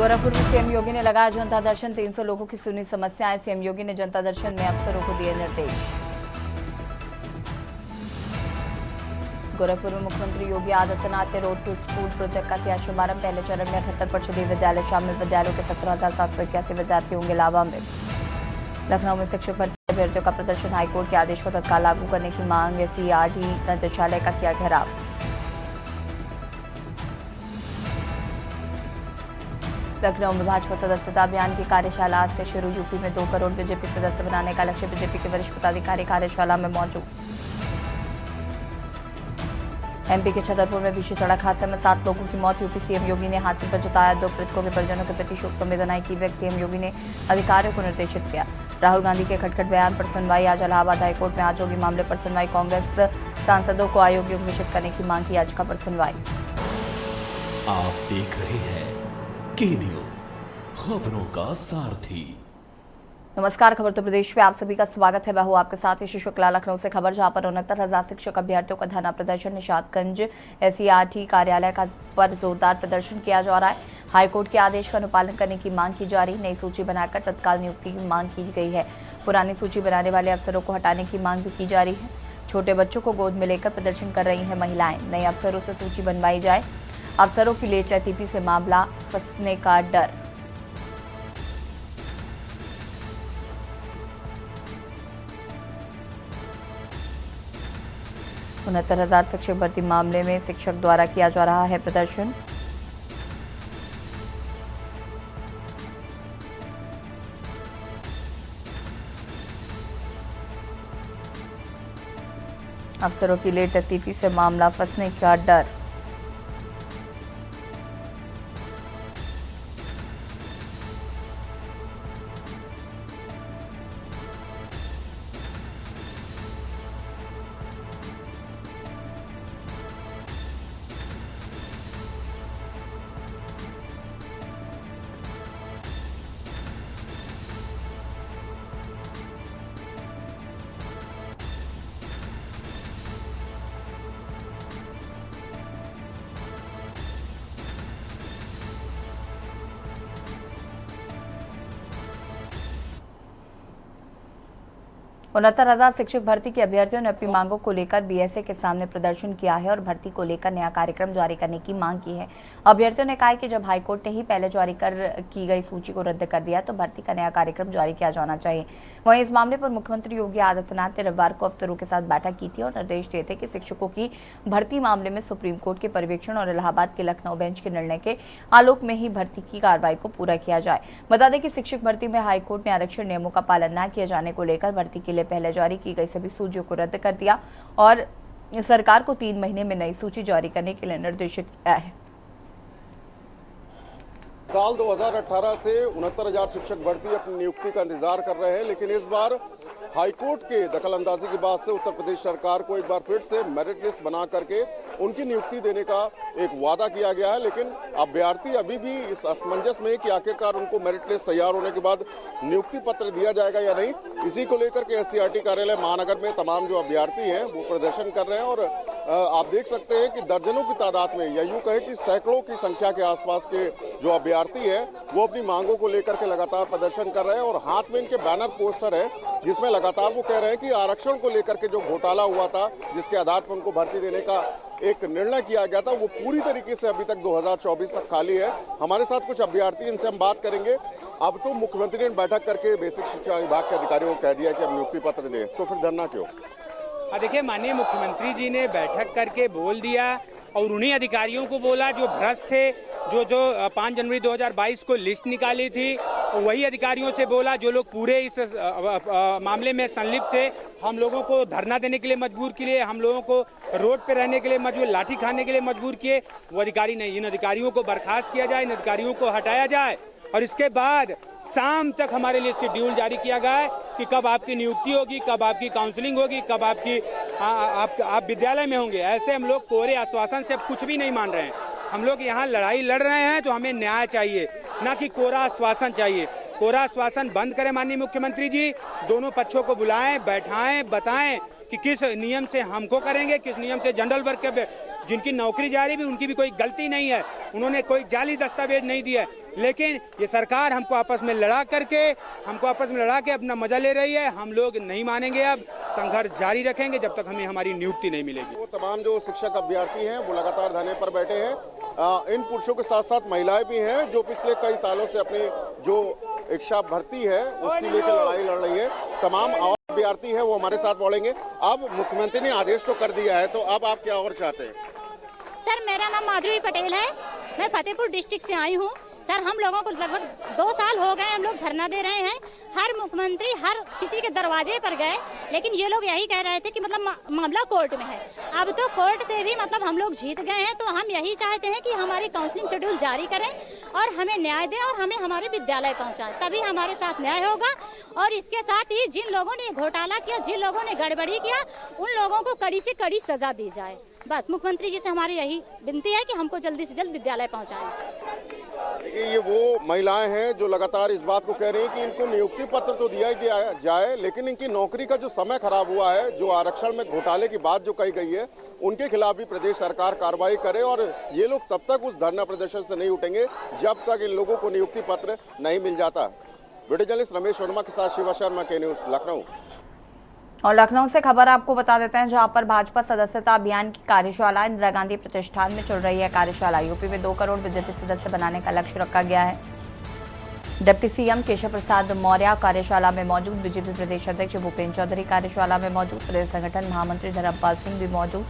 गोरखपुर में सीएम योगी ने लगाया जनता दर्शन। 300 लोगों की सुनी समस्याएं। सीएम योगी ने जनता दर्शन में अफसरों को दिए निर्देश। गोरखपुर में मुख्यमंत्री योगी आदित्यनाथ ने रोड टू स्कूल प्रोजेक्ट का किया शुभारंभ। पहले चरण में 78 परिषदीय विद्यालय शामिल। विद्यालयों के 17,781 विद्यार्थी होंगे लाभान्वित। लखनऊ में शिक्षक भर्ती अभ्यर्थियों का प्रदर्शन। हाईकोर्ट के आदेश को तत्काल लागू करने की मांग। सीआरटी निदेशालय का किया घेराव। लखनऊ में भाजपा सदस्यता अभियान की कार्यशाला आज से शुरू। यूपी में 2 करोड़ बीजेपी सदस्य बनाने का लक्ष्य। बीजेपी के वरिष्ठ पदाधिकारी कार्यशाला में मौजूद। एमपी के छतरपुर में भीषण सड़क हादसे में 7 लोगों की मौत। यूपी सीएम योगी ने हादसे पर जताया 2 मृतकों के परिजनों के प्रति शोक संवेदनाएं की व्यक्त। सीएम योगी ने अधिकारियों को निर्देशित किया। राहुल गांधी के खटखट बयान पर सुनवाई। आज इलाहाबाद हाईकोर्ट में आज होगी मामले पर सुनवाई। कांग्रेस सांसदों को अयोग्य घोषित करने की मांग की याचिका पर सुनवाई। आप देख रहे हैं के न्यूज़, खबरों का सारथी। नमस्कार, खबर उत्तर प्रदेश में आप सभी का स्वागत है। मैं हूं आपके साथ यशस्वी शुक्ला। लखनऊ से खबर, जहां पर 69,000 शिक्षक अभ्यर्थियों का धरना प्रदर्शन। निशातगंज सीआरटी कार्यालय का पर जोरदार प्रदर्शन किया जा रहा है। हाईकोर्ट के आदेश का अनुपालन करने की मांग की जा रही। नई सूची बनाकर तत्काल नियुक्ति की मांग की गई है। पुरानी सूची बनाने वाले अफसरों को हटाने की मांग भी की जा रही है। छोटे बच्चों को गोद में लेकर प्रदर्शन कर रही हैं महिलाएं। नए अफसरों से सूची बनवाई जाए। अफसरों की लेट लतीफी से मामला फंसने का डर। उनहत्तर 69,000 शिक्षक भर्ती मामले में शिक्षक द्वारा किया जा रहा है प्रदर्शन। अफसरों की लेट लतीफी से मामला फंसने का डर। उनहत्तर 69,000 शिक्षक भर्ती के अभ्यर्थियों ने अपनी मांगों को लेकर बीएसए के सामने प्रदर्शन किया है और भर्ती को लेकर नया कार्यक्रम जारी करने की मांग की है। अभ्यर्थियों ने कहा कि जब हाईकोर्ट ने ही पहले जारी की गई सूची को रद्द कर दिया तो भर्ती का नया कार्यक्रम जारी किया जाना चाहिए। वहीं इस मामले पर मुख्यमंत्री योगी आदित्यनाथ ने रविवार को अफसरों के साथ बैठक की थी और निर्देश दिए थे कि शिक्षकों की भर्ती मामले में सुप्रीम कोर्ट के पर्यवेक्षण और इलाहाबाद के लखनऊ बेंच के निर्णय के आलोक में ही भर्ती की कार्रवाई को पूरा किया जाए। बता दें कि शिक्षक भर्ती में हाईकोर्ट ने आरक्षण नियमों का पालन न किए जाने को लेकर भर्ती के लिए पहले जारी की गई सभी सूचियों को रद्द कर दिया और सरकार को 3 महीने में नई सूची जारी करने के लिए निर्देशित किया है। साल 2018 से 69,000 शिक्षक भर्ती अपनी नियुक्ति का इंतजार कर रहे हैं, लेकिन इस बार हाईकोर्ट के दखलंदाजी के बाद से उत्तर प्रदेश सरकार को एक बार फिर से मेरिट लिस्ट बना करके उनकी नियुक्ति देने का एक वादा किया गया है। लेकिन अभ्यर्थी अभी भी इस असमंजस में है कि आखिरकार उनको मेरिट लिस्ट तैयार होने के बाद नियुक्ति पत्र दिया जाएगा या नहीं। इसी को लेकर के एससीईआरटी कार्यालय महानगर में तमाम जो अभ्यर्थी हैं वो प्रदर्शन कर रहे हैं और आप देख सकते हैं कि दर्जनों की तादाद में या यूं कहें कि सैकड़ों की संख्या के आसपास के जो अभ्यर्थी है वो अपनी मांगों को लेकर के लगातार प्रदर्शन कर रहे हैं और हाथ में इनके बैनर पोस्टर है जिसमें लगातार वो कह रहे हैं कि आरक्षण को लेकर के जो घोटाला हुआ था, जिसके आधार पर उनको भर्ती देने का एक निर्णय किया गया था, वो पूरी तरीके से अभी तक 2024 तक खाली है। हमारे साथ कुछ अभ्यर्थी, इनसे हम बात करेंगे। अब तो मुख्यमंत्री ने बैठक करके बेसिक शिक्षा विभाग के अधिकारियों को कह दिया कि अब नियुक्ति पत्र दें, तो फिर धरना क्यों? देखिए, माननीय मुख्यमंत्री जी ने बैठक करके बोल दिया और उन्हीं अधिकारियों को बोला जो भ्रष्ट थे, जो 5 जनवरी 2022 को लिस्ट निकाली थी, वही अधिकारियों से बोला जो लोग पूरे इस मामले में संलिप्त थे। हम लोगों को धरना देने के लिए मजबूर किए, हम लोगों को रोड पे रहने के लिए मजबूर, लाठी खाने के लिए मजबूर किए। वो अधिकारी नहीं, इन अधिकारियों को बर्खास्त किया जाए, इन अधिकारियों को हटाया जाए और इसके बाद शाम तक हमारे लिए शेड्यूल जारी किया गया है कि कब आपकी नियुक्ति होगी, कब आपकी काउंसलिंग होगी, कब आप विद्यालय में होंगे। ऐसे हम लोग कोरे आश्वासन से कुछ भी नहीं मान रहे हैं। हम लोग यहाँ लड़ाई लड़ रहे हैं तो हमें न्याय चाहिए, ना कि कोरा आश्वासन चाहिए। कोरा आश्वासन बंद करें माननीय मुख्यमंत्री जी, दोनों पक्षों को बुलाएं, बैठाएं, बताएं कि किस नियम से हमको करेंगे, किस नियम से जनरल वर्ग के जिनकी नौकरी जारी भी, उनकी भी कोई गलती नहीं है, उन्होंने कोई जाली दस्तावेज नहीं दिया है। लेकिन ये सरकार हमको आपस में लड़ा के अपना मजा ले रही है। हम लोग नहीं मानेंगे, अब संघर्ष जारी रखेंगे जब तक हमें हमारी नियुक्ति नहीं मिलेगी। वो तमाम जो शिक्षक अभ्यर्थी हैं वो लगातार धरने पर बैठे हैं। इन पुरुषों के साथ साथ महिलाएं भी हैं जो पिछले कई सालों से अपनी जो इच्छा भर्ती है उसकी लेकर लड़ाई लड़ रही है। तमाम और अभ्यर्थी हैं वो हमारे साथ बोलेंगे। अब मुख्यमंत्री ने आदेश तो कर दिया है, तो अब आप क्या और चाहते हैं? सर, मेरा नाम माधुरी पटेल है, मैं फतेहपुर डिस्ट्रिक्ट से आई हूँ। सर, हम लोगों को लगभग 2 साल हो गए, हम लोग धरना दे रहे हैं। हर मुख्यमंत्री हर किसी के दरवाजे पर गए, लेकिन ये लोग यही कह रहे थे कि मतलब मामला कोर्ट में है। अब तो कोर्ट से भी मतलब हम लोग जीत गए हैं, तो हम यही चाहते हैं कि हमारी काउंसलिंग शेड्यूल जारी करें और हमें न्याय दें और हमें हमारे विद्यालय पहुँचाएं, तभी हमारे साथ न्याय होगा। और इसके साथ ही जिन लोगों ने घोटाला किया, जिन लोगों ने गड़बड़ी किया, उन लोगों को कड़ी से कड़ी सजा दी जाए। बस मुख्यमंत्री जी से हमारी यही विनती है कि हमको जल्दी से जल्द विद्यालय पहुँचाएं। ये वो महिलाएं हैं जो लगातार इस बात को कह रही हैं कि इनको नियुक्ति पत्र तो दिया जाए, लेकिन इनकी नौकरी का जो समय खराब हुआ है, जो आरक्षण में घोटाले की बात जो कही गई है, उनके खिलाफ भी प्रदेश सरकार कार्रवाई करे। और ये लोग तब तक उस धरना प्रदर्शन से नहीं उठेंगे जब तक इन लोगों को नियुक्ति पत्र नहीं मिल जाता। वीडियो जर्नलिस्ट रमेश वर्मा के साथ शिवा शर्मा, के न्यूज़, लखनऊ। और लखनऊ से खबर आपको बता देते हैं, जहां पर भाजपा सदस्यता अभियान की कार्यशाला इंदिरा गांधी प्रतिष्ठान में चल रही है। कार्यशाला यूपी में 2 करोड़ बीजेपी सदस्य बनाने का लक्ष्य रखा गया है। डिप्टी सीएम केशव प्रसाद मौर्य कार्यशाला में मौजूद, बीजेपी प्रदेश अध्यक्ष भूपेन्द्र चौधरी कार्यशाला में मौजूद, प्रदेश संगठन महामंत्री धर्मपाल सिंह भी मौजूद,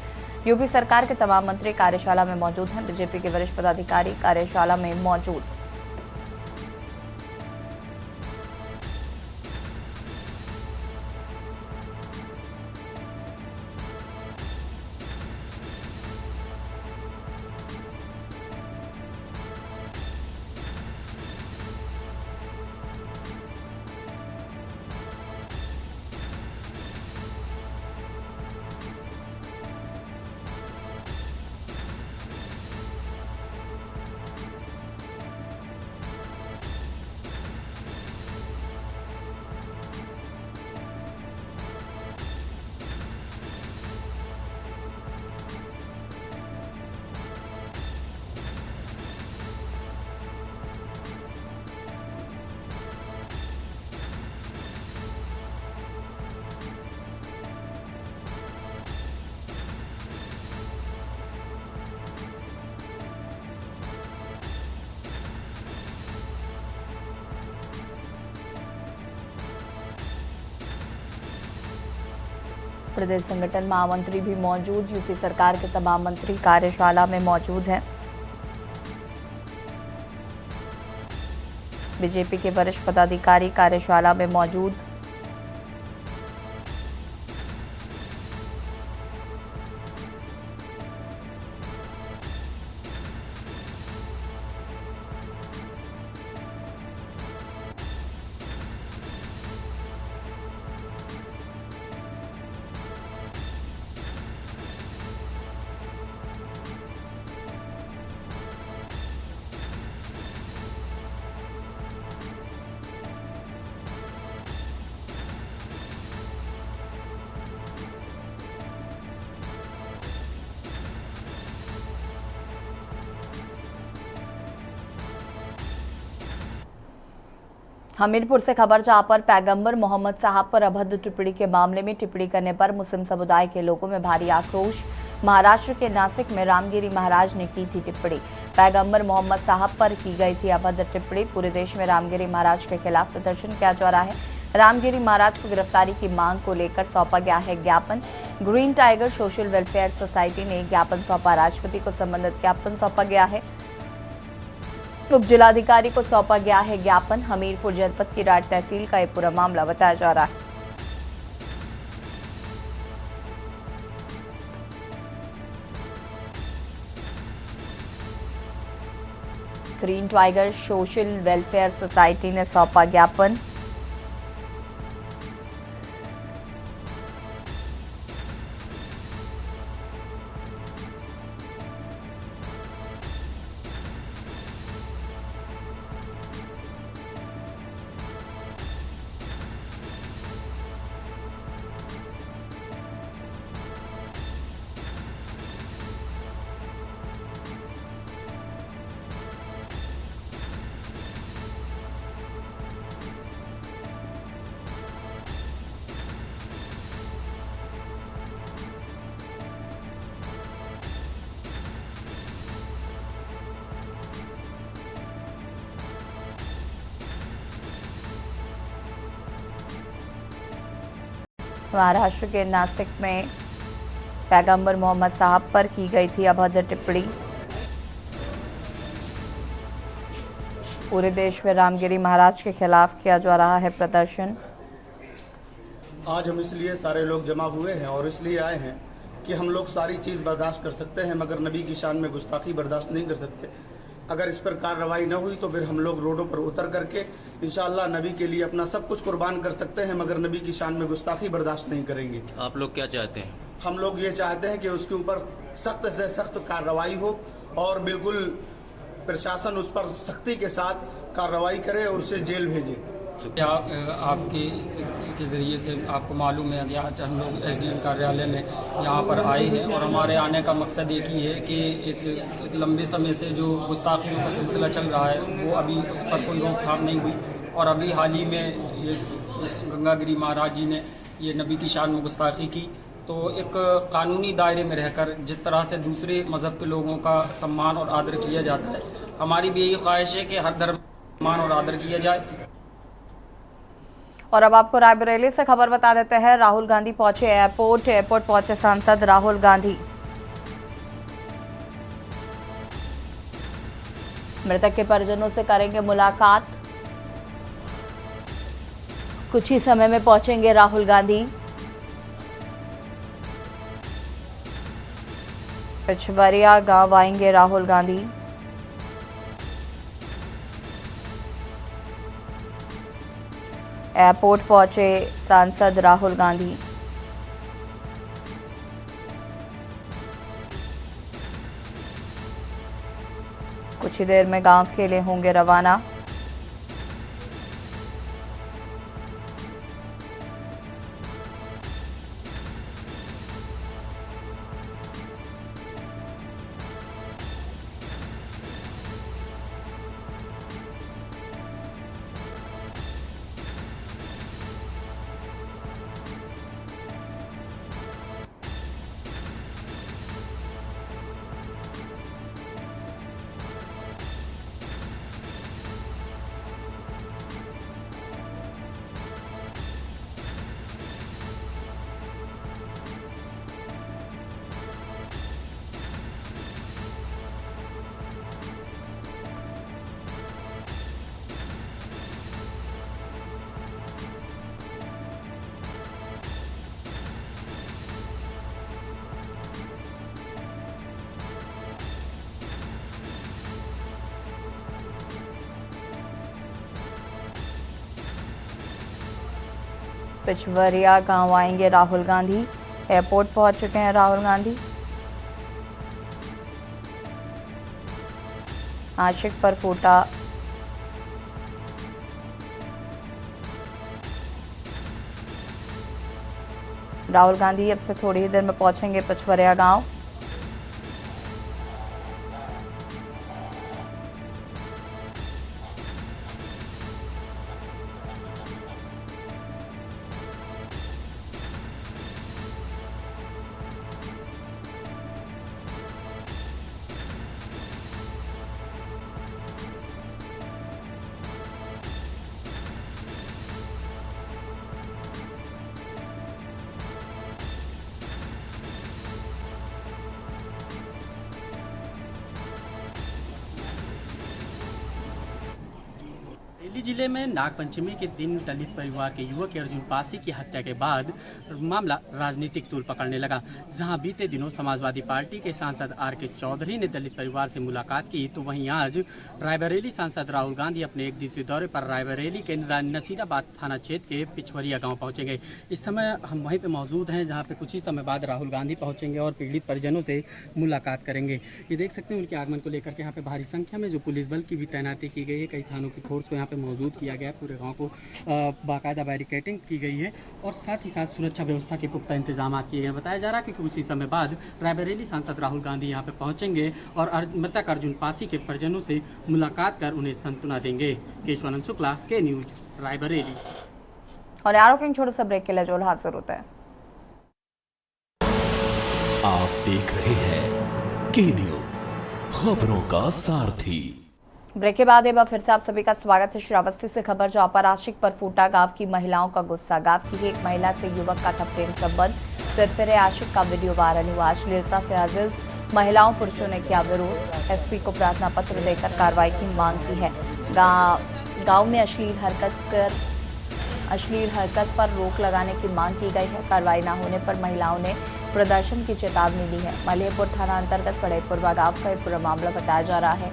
यूपी सरकार के तमाम मंत्री कार्यशाला में मौजूद हैं। बीजेपी के वरिष्ठ पदाधिकारी कार्यशाला में मौजूद। प्रदेश संगठन महामंत्री भी मौजूद, यूपी सरकार के तमाम मंत्री कार्यशाला में मौजूद हैं। बीजेपी के वरिष्ठ पदाधिकारी कार्यशाला में मौजूद। हमीरपुर से खबर, जहां पर पैगंबर मोहम्मद साहब पर अभद्र टिप्पणी के मामले में टिप्पणी करने पर मुस्लिम समुदाय के लोगों में भारी आक्रोश। महाराष्ट्र के नासिक में रामगिरी महाराज ने की थी टिप्पणी। पैगंबर मोहम्मद साहब पर की गई थी अभद्र टिप्पणी। पूरे देश में रामगिरी महाराज के खिलाफ प्रदर्शन किया जा रहा है। रामगिरी महाराज को गिरफ्तारी की मांग को लेकर सौंपा गया है ज्ञापन। Green tiger social welfare society ने ज्ञापन सौंपा। राष्ट्रपति को संबंधित ज्ञापन सौंपा गया है। उप जिलाधिकारी को सौंपा गया है ज्ञापन। हमीरपुर जनपद की राट तहसील का यह पूरा मामला बताया जा रहा है। Green tiger social welfare society ने सौंपा ज्ञापन। महाराष्ट्र के नासिक में पैगंबर मोहम्मद साहब पर की गई थी अभद्र टिप्पणी। पूरे देश में रामगिरी महाराज के खिलाफ किया जा रहा है प्रदर्शन। आज हम इसलिए सारे लोग जमा हुए हैं और इसलिए आए हैं कि हम लोग सारी चीज़ बर्दाश्त कर सकते हैं, मगर नबी की शान में गुस्ताखी बर्दाश्त नहीं कर सकते। अगर इस पर कार्रवाई न हुई तो फिर हम लोग रोडों पर उतर करके इंशाअल्लाह नबी के लिए अपना सब कुछ कुर्बान कर सकते हैं, मगर नबी की शान में गुस्ताखी बर्दाश्त नहीं करेंगे। आप लोग क्या चाहते हैं? हम लोग ये चाहते हैं कि उसके ऊपर सख्त से सख्त कार्रवाई हो और बिल्कुल प्रशासन उस पर सख्ती के साथ कार्रवाई करे और उसे जेल भेजे। क्या आपके इसके ज़रिए से आपको मालूम है कि आज हम लोग एसडीएम कार्यालय में यहाँ पर आए हैं और हमारे आने का मकसद एक ही है कि एक लंबे समय से जो गुस्ताखियों का सिलसिला चल रहा है वो अभी उस पर कोई रोकथाम नहीं हुई और अभी हाल ही में ये गंगागिरी महाराज जी ने ये नबी की शान में गुस्ताखी की। तो एक कानूनी दायरे में रहकर जिस तरह से दूसरे मज़हब के लोगों का सम्मान और आदर किया जाता है, हमारी भी यही ख्वाहिश है कि हर धर्म सम्मान और आदर किया जाए। और अब आपको रायबरेली से खबर बता देते हैं। राहुल गांधी पहुंचे एयरपोर्ट पहुंचे सांसद राहुल गांधी। मृतक के परिजनों से करेंगे मुलाकात। कुछ ही समय में पहुंचेंगे राहुल गांधी। पिछवरिया गांव आएंगे राहुल गांधी। एयरपोर्ट पहुंचे सांसद राहुल गांधी। कुछ ही देर में गांव के लिए होंगे रवाना। पिछवरिया गांव आएंगे राहुल गांधी। एयरपोर्ट पहुंच चुके हैं राहुल गांधी। आशिक पर फूटा राहुल गांधी अब से थोड़ी ही देर में पहुंचेंगे पिछवरिया गांव। बरेली जिले में नागपंचमी के दिन दलित परिवार के युवक अर्जुन पासी की हत्या के बाद मामला राजनीतिक तूल पकड़ने लगा। जहां बीते दिनों समाजवादी पार्टी के सांसद आर.के. चौधरी ने दलित परिवार से मुलाकात की, तो वहीं आज रायबरेली सांसद राहुल गांधी अपने एक दिवसीय दौरे पर रायबरेली के नसीराबाद थाना क्षेत्र के पिछवरिया गाँव पहुँचेंगे। इस समय हम वहीं पर मौजूद हैं, जहाँ पे कुछ ही समय बाद राहुल गांधी पहुँचेंगे और पीड़ित परिजनों से मुलाकात करेंगे। ये देख सकते हैं उनके आगमन को लेकर के यहाँ पे भारी संख्या में जो पुलिस बल की भी तैनाती की गई है, कई थानों की फोर्स को यहाँ पे मौजूद किया गया है। पूरे गांव को बाकायदा बैरिकेडिंग की गई है और साथ ही साथ सुरक्षा व्यवस्था के पुख्ता इंतजाम किए गए। बताया जा रहा है कि कुछ ही समय बाद रायबरेली सांसद राहुल गांधी यहाँ पे पहुंचेंगे और मृतक अर्जुन पासी के परिजनों से मुलाकात कर उन्हें सांत्वना देंगे। केशवानंद शुक्ला, के न्यूज, रायबरेली। और आरोप छोटे से ब्रेक के लिए जो हाजिर होता है। आप देख रहे हैं के न्यूज, खबरों का सारथी। ब्रेक के बाद एक बार फिर से आप सभी का स्वागत है। श्रावस्ती से खबर जहां पर आशिक पर फूटा गांव की महिलाओं का गुस्सा। गांव की एक महिला से युवक का था प्रेम संबंध। सिरफिरे आशिक का वीडियो वायरल हुआ। अश्लीलता से आजिज महिलाओं पुरुषों ने किया विरोध। एसपी को प्रार्थना पत्र देकर कार्रवाई की मांग की है। गांव में अश्लील हरकत पर रोक लगाने की मांग की गई है। कार्रवाई न होने पर महिलाओं ने प्रदर्शन की चेतावनी दी है। मलिहपुर थाना अंतर्गत पड़ेपुरवा गांव का पूरा मामला बताया जा रहा है।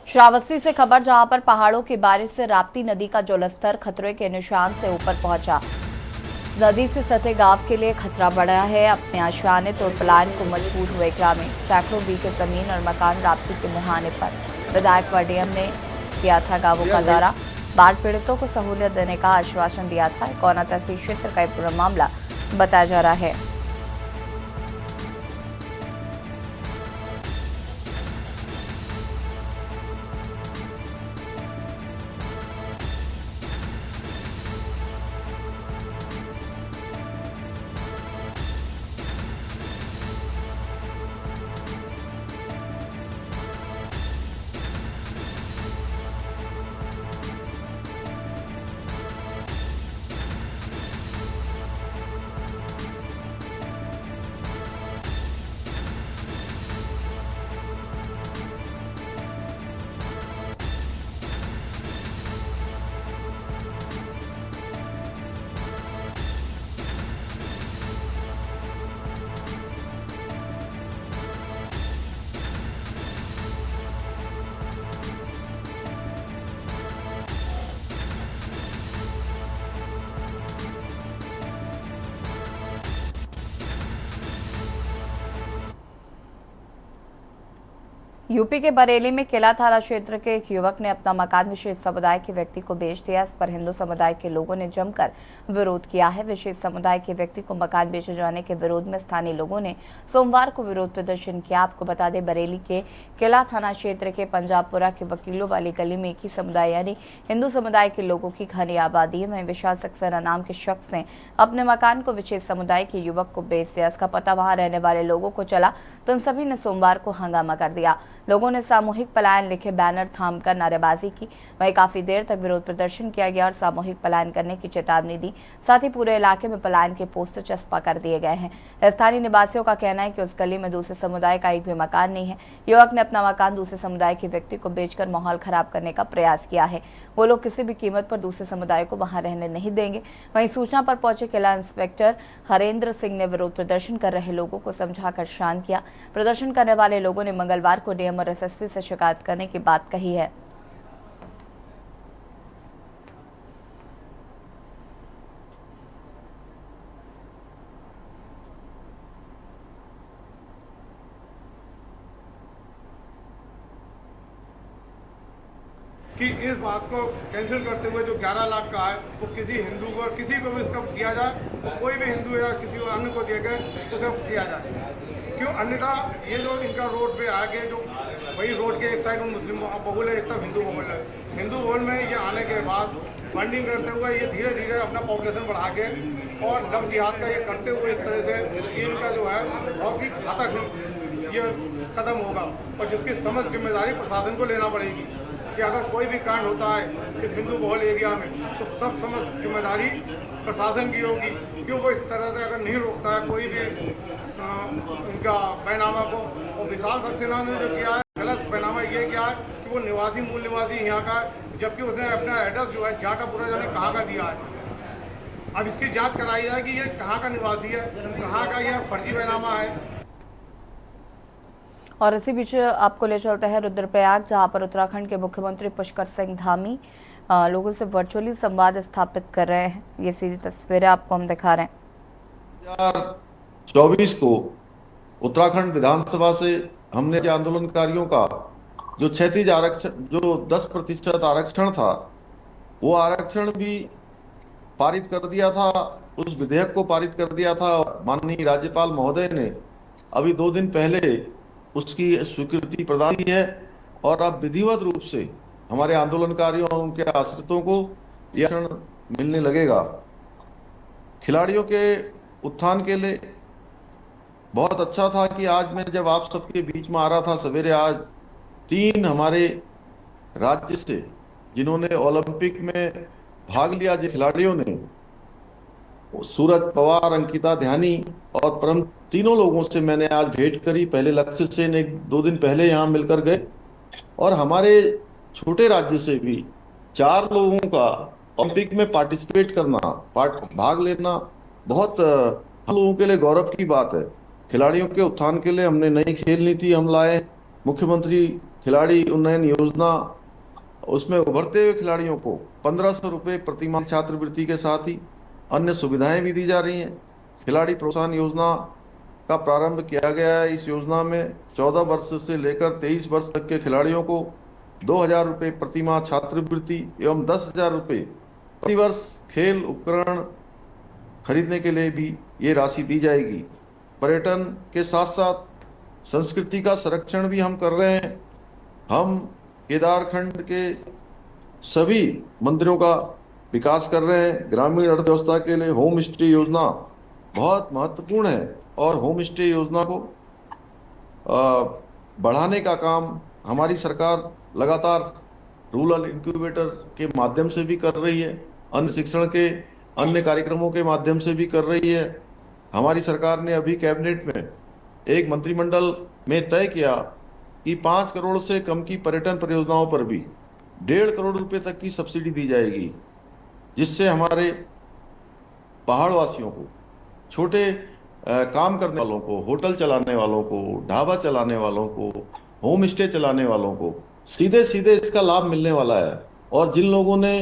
श्रावस्ती से खबर जहां पर पहाड़ों की बारिश से राप्ती नदी का जलस्तर खतरे के निशान से ऊपर पहुंचा। नदी से सटे गांव के लिए खतरा बढ़ा है। अपने आशियाने तोड़ पलायन को मजबूर हुए ग्रामीण। सैकड़ों बीघे जमीन और मकान राप्ती के मुहाने पर। विधायक वर्डीएम ने किया था गांवों का दौरा। बाढ़ पीड़ितों को सहूलियत देने का आश्वासन दिया था। कोना तहसील क्षेत्र का पूरा मामला बताया जा रहा है। यूपी के बरेली में किला थाना क्षेत्र के एक युवक ने अपना मकान विशेष समुदाय के व्यक्ति को बेच दिया। इस पर हिंदू समुदाय के लोगों ने जमकर विरोध किया है। विशेष समुदाय के व्यक्ति को मकान बेचे जाने के विरोध में स्थानीय लोगों ने सोमवार को विरोध प्रदर्शन किया। आपको बता दें, बरेली के किला थाना क्षेत्र के पंजाबपुरा के वकीलों वाली गली में एक ही समुदाय यानी हिंदू समुदाय के लोगों की घनी आबादी है। वहीं विशाल सक्सेना नाम के शख्स ने अपने मकान को विशेष समुदाय के युवक को बेच दिया। इसका पता वहां रहने वाले लोगों को चला तो उन सभी ने सोमवार को हंगामा कर दिया। लोगों ने सामूहिक पलायन लिखे बैनर थामकर नारेबाजी की। वहीं काफी देर तक विरोध प्रदर्शन किया गया और सामूहिक पलायन करने की चेतावनी दी। साथ ही पूरे इलाके में पलायन के पोस्टर चस्पा कर दिए गए हैं। स्थानीय निवासियों का कहना है कि उस गली में दूसरे समुदाय का एक भी मकान नहीं है। युवक ने अपना मकान दूसरे समुदाय के व्यक्ति को बेचकर माहौल खराब करने का प्रयास किया है। वो लोग किसी भी कीमत पर दूसरे समुदाय को वहां रहने नहीं देंगे। वहीं सूचना पर पहुंचे किला इंस्पेक्टर हरेंद्र सिंह ने विरोध प्रदर्शन कर रहे लोगों को समझाकर शांत किया। प्रदर्शन करने वाले लोगों ने मंगलवार को डीएम और एसएसपी से शिकायत करने की बात कही है। कि इस बात को कैंसिल करते हुए जो 11 लाख का है वो किसी हिंदू को किसी को भी इसका दिया जाए, तो कोई भी हिंदू या किसी अन्य को दिया गया उसे दिया जाए। क्यों? अन्यथा ये जो इनका रोड पे आके जो वही रोड के एक साइड में मुस्लिम बहुल है, एक तरफ हिंदू बहुल है। हिंदू बहुल में ये आने के बाद फंडिंग करते हुए ये धीरे धीरे अपना पॉपुलेशन बढ़ा के और लव जिहाद का ये करते हुए इस तरह से इनका जो है बहुत ही घातक ये कदम होगा और जिसकी समझ जिम्मेदारी प्रशासन को लेना पड़ेगी कि अगर कोई भी कांड होता है इस हिंदू बहुल एरिया में तो सब समझ जिम्मेदारी प्रशासन की होगी। क्यों वो इस तरह से अगर नहीं रोकता है कोई भी उनका बैनामा को। और विशाल सक्सेना ने जो किया है गलत बैनामा ये किया है कि वो निवासी मूल निवासी यहाँ का है, जबकि उसने अपना एड्रेस जो है जाटापुरा जाने कहाँ का दिया है। अब इसकी जाँच कराई जाए कि ये कहाँ का निवासी है, कहाँ का यह फर्जी बैनामा है। और इसी बीच आपको ले चलते हैं रुद्रप्रयाग, जहां पर उत्तराखंड के मुख्यमंत्री पुष्कर सिंह धामी लोगों से वर्चुअली संवाद स्थापित कर रहे हैं। ये सीधी तस्वीरें आपको हम दिखा रहे हैं। 2024 को उत्तराखंड विधानसभा से हमने आंदोलनकारियों का जो क्षैतिज आरक्षण, जो 10% आरक्षण था, वो आरक्षण भी पारित कर दिया था। उस विधेयक को पारित कर दिया था। माननीय राज्यपाल महोदय ने अभी 2 दिन पहले उसकी स्वीकृति प्रदान की है और अब विधिवत रूप से हमारे आंदोलनकारियों और उनके आश्रितों को यह आरक्षण मिलने लगेगा। खिलाड़ियों के उत्थान के लिए बहुत अच्छा था कि आज मैं जब आप सबके बीच में आ रहा था सवेरे, आज 3 हमारे राज्य से जिन्होंने ओलंपिक में भाग लिया, जिन खिलाड़ियों ने, सूरज पवार, अंकिता ध्यानी और परम, तीनों लोगों से मैंने आज भेंट करी। पहले लक्ष्य से 2 दिन पहले यहाँ मिलकर गए और हमारे छोटे राज्य से भी 4 लोगों का ओलंपिक में पार्टिसिपेट करना, भाग लेना बहुत हम लोगों के लिए गौरव की बात है। खिलाड़ियों के उत्थान के लिए हमने नई खेल नीति हम लाए, मुख्यमंत्री खिलाड़ी उन्नयन योजना, उसमें उभरते हुए खिलाड़ियों को 1500 रुपये प्रतिमाह छात्रवृत्ति के साथ ही अन्य सुविधाएं भी दी जा रही हैं। खिलाड़ी प्रोत्साहन योजना का प्रारंभ किया गया है। इस योजना में 14 वर्ष से लेकर 23 वर्ष तक के खिलाड़ियों को 2000 रुपये प्रतिमाह छात्रवृत्ति एवं 10,000 रुपये प्रतिवर्ष खेल उपकरण खरीदने के लिए भी ये राशि दी जाएगी। पर्यटन के साथ साथ संस्कृति का संरक्षण भी हम कर रहे हैं। हम केदारखंड के सभी मंदिरों का विकास कर रहे हैं। ग्रामीण अर्थव्यवस्था के लिए होम स्टे योजना बहुत महत्वपूर्ण है और होम स्टे योजना को बढ़ाने का काम हमारी सरकार लगातार रूरल इंक्यूबेटर के माध्यम से भी कर रही है, अन्य शिक्षण के अन्य कार्यक्रमों के माध्यम से भी कर रही है। हमारी सरकार ने अभी कैबिनेट में एक मंत्रिमंडल में तय किया कि 5 करोड़ से कम की पर्यटन परियोजनाओं पर भी 1.5 करोड़ रुपए तक की सब्सिडी दी जाएगी, जिससे हमारे पहाड़ वासियों को, छोटे काम करने वालों को, होटल चलाने वालों को, ढाबा चलाने वालों को, होम स्टे चलाने वालों को सीधे सीधे इसका लाभ मिलने वाला है। और जिन लोगों ने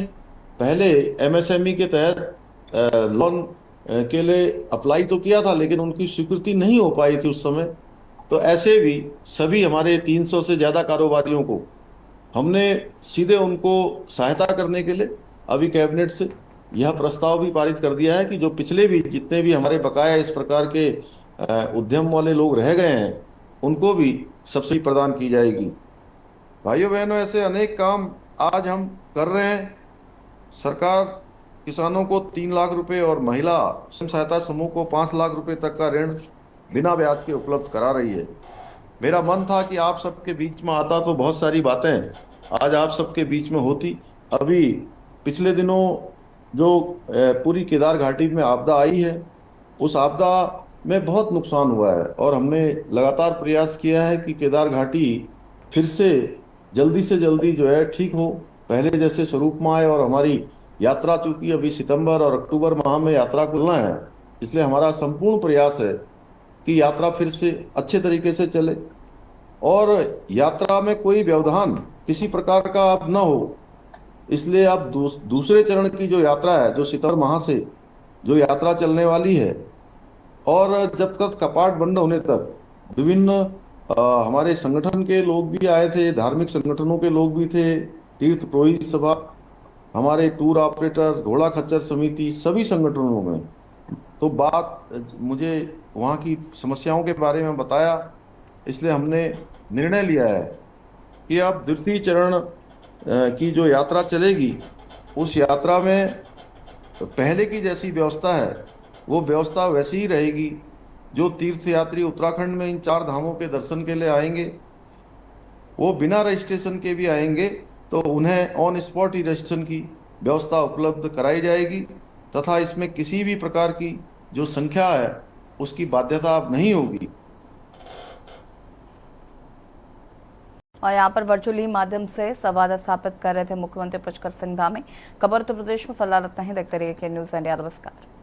पहले एमएसएमई के तहत लोन के लिए अप्लाई तो किया था लेकिन उनकी स्वीकृति नहीं हो पाई थी उस समय, तो ऐसे भी सभी हमारे 300 से ज़्यादा कारोबारियों को हमने सीधे उनको सहायता करने के लिए अभी कैबिनेट से यह प्रस्ताव भी पारित कर दिया है कि जो पिछले भी जितने भी हमारे बकाया इस प्रकार के उद्यम वाले लोग रह गए हैं उनको भी सब्सिडी प्रदान की जाएगी। भाइयों बहनों, ऐसे अनेक काम आज हम कर रहे हैं। सरकार किसानों को 3 लाख रुपए और महिला स्वयं सहायता समूह को 5 लाख रुपए तक का ऋण बिना ब्याज के उपलब्ध करा रही है। मेरा मन था कि आप सबके बीच में आता तो बहुत सारी बातें आज आप सबके बीच में होती। अभी पिछले दिनों जो पूरी केदार घाटी में आपदा आई है, उस आपदा में बहुत नुकसान हुआ है और हमने लगातार प्रयास किया है कि केदार घाटी फिर से जल्दी जो है ठीक हो, पहले जैसे स्वरूप में आए। और हमारी यात्रा चूंकि अभी सितंबर और अक्टूबर माह में यात्रा खुलना है, इसलिए हमारा संपूर्ण प्रयास है कि यात्रा फिर से अच्छे तरीके से चले और यात्रा में कोई व्यवधान किसी प्रकार का अब न हो। इसलिए अब दूसरे चरण की जो यात्रा है, जो सितंबर माह से जो यात्रा चलने वाली है, और जब तक कपाट बंद होने तक विभिन्न हमारे संगठन के लोग भी आए थे, धार्मिक संगठनों के लोग भी थे, तीर्थ पुरोहित सभा, हमारे टूर ऑपरेटर, घोड़ा खच्चर समिति, सभी संगठनों में तो बात मुझे वहाँ की समस्याओं के बारे में बताया। इसलिए हमने निर्णय लिया है कि अब द्वितीय चरण की जो यात्रा चलेगी उस यात्रा में पहले की जैसी व्यवस्था है वो व्यवस्था वैसी ही रहेगी। जो तीर्थयात्री उत्तराखंड में इन 4 धामों के दर्शन के लिए आएंगे वो बिना रजिस्ट्रेशन के भी आएंगे तो उन्हें ऑन स्पॉट ही रजिस्ट्रेशन की व्यवस्था उपलब्ध कराई जाएगी तथा इसमें किसी भी प्रकार की जो संख्या है उसकी बाध्यता अब नहीं होगी। और यहाँ पर वर्चुअली माध्यम से संवाद स्थापित कर रहे थे मुख्यमंत्री पुष्कर सिंह धामी। खबर उत्तर प्रदेश में फिलहाल इतना ही। देखते रहिए के न्यूज़ इंडिया। नमस्कार।